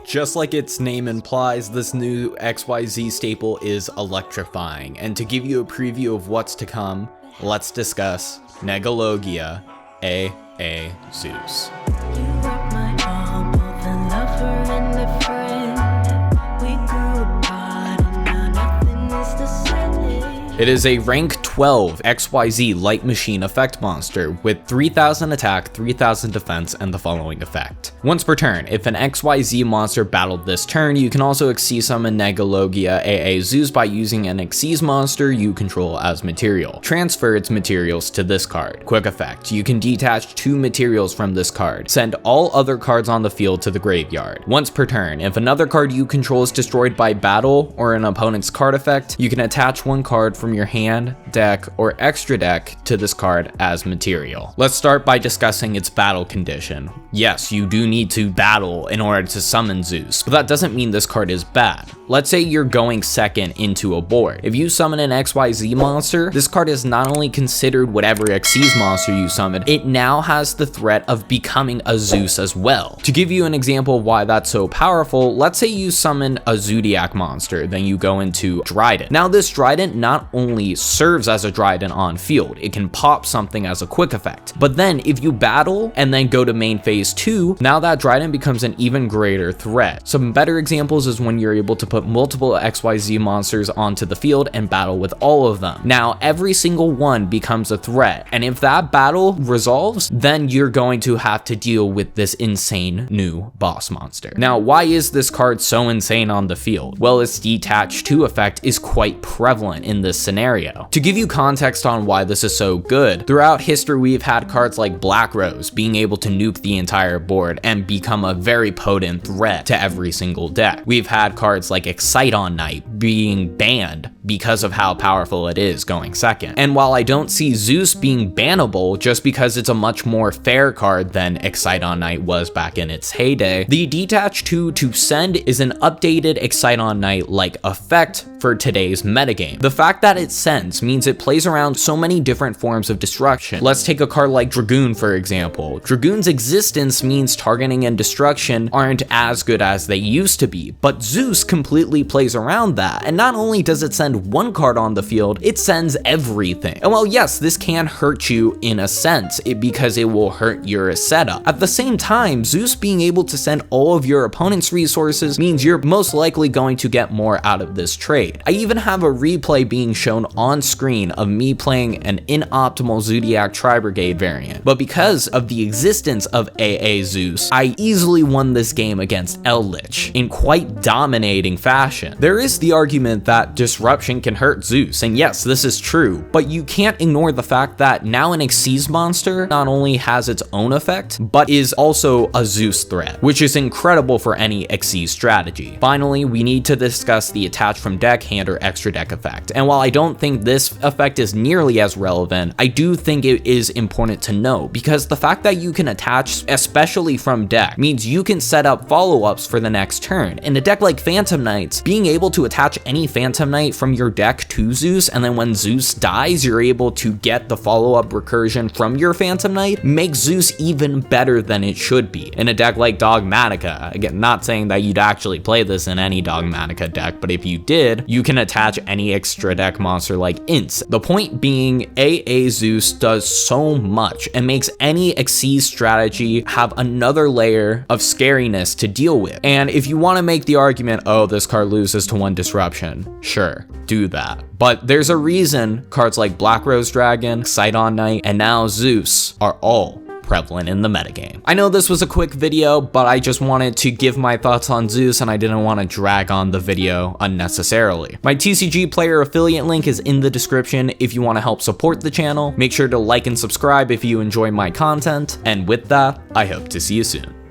Just like its name implies, this new XYZ staple is electrifying, and to give you a preview of what's to come, let's discuss Negalogia AA-Zeus. It is a rank 12 XYZ light machine effect monster with 3000 attack, 3000 defense, and the following effect. Once per turn, if an XYZ monster battled this turn, you can also Xyz summon Negalogia AA-Zeus by using an Xyz monster you control as material. Transfer its materials to this card. Quick effect, you can detach 2 materials from this card. Send all other cards on the field to the graveyard. Once per turn, if another card you control is destroyed by battle or an opponent's card effect, you can attach 1 card from your hand, deck, or extra deck to this card as material. Let's start by discussing its battle condition. Yes, you do need to battle in order to summon Zeus, but that doesn't mean this card is bad. Let's say you're going second into a board. If you summon an XYZ monster, this card is not only considered whatever Xyz monster you summoned, it now has the threat of becoming a Zeus as well. To give you an example of why that's so powerful, let's say you summon a Zodiac monster, then you go into Trident. Now this Trident not only serves as a Trident on field, it can pop something as a quick effect. But then if you battle and then go to main phase 2, now that Trident becomes an even greater threat. Some better examples is when you're able to put multiple XYZ monsters onto the field and battle with all of them. Now every single one becomes a threat, and if that battle resolves, then you're going to have to deal with this insane new boss monster. Now why is this card so insane on the field? Well, its detach 2 effect is quite prevalent in this scenario. To give you context on why this is so good, throughout history we've had cards like Black Rose being able to nuke the entire board and become a very potent threat to every single deck. We've had cards like Exciton Knight being banned because of how powerful it is going second. And while I don't see Zeus being bannable just because it's a much more fair card than Exciton Knight was back in its heyday, the detach 2 to send is an updated Exciton Knight like effect for today's metagame. The fact that it sends means it plays around so many different forms of destruction. Let's take a card like Dragoon for example. Dragoon's existence means targeting and destruction aren't as good as they used to be, but Zeus completely plays around that, and not only does it send 1 card on the field, it sends everything. And while yes, this can hurt you in a sense, because it will hurt your setup, at the same time, Zeus being able to send all of your opponent's resources means you're most likely going to get more out of this trade. I even have a replay being shown on screen of me playing an inoptimal Zodiac Tri-Brigade variant, but because of the existence of AA-Zeus, I easily won this game against Eldritch in quite dominating fashion. There is the argument that disruption can hurt Zeus, and yes, this is true, but you can't ignore the fact that now an Xyz monster not only has its own effect, but is also a Zeus threat, which is incredible for any Xyz strategy. Finally, we need to discuss the attach from deck, hand, or extra deck effect, and while I don't think this effect is nearly as relevant, I do think it is important to know, because the fact that you can attach, especially from deck, means you can set up follow-ups for the next turn. In a deck like Phantom Knights, being able to attach any Phantom Knight from your deck to Zeus, and then when Zeus dies, you're able to get the follow-up recursion from your Phantom Knight, makes Zeus even better than it should be. In a deck like Dogmatica, again, not saying that you'd actually play this in any Dogmatica deck, but if you did, you can attach any extra deck monster like Ints. The point being, AA-Zeus does so much and makes any Xyz strategy have another layer of scariness to deal with. And if you want to make the argument, oh, this card loses to 1 disruption, sure, do that. But there's a reason cards like Black Rose Dragon, Exciton Knight, and now Zeus are all prevalent in the metagame. I know this was a quick video, but I just wanted to give my thoughts on Zeus and I didn't want to drag on the video unnecessarily. My TCG player affiliate link is in the description if you want to help support the channel. Make sure to like and subscribe if you enjoy my content, and with that, I hope to see you soon.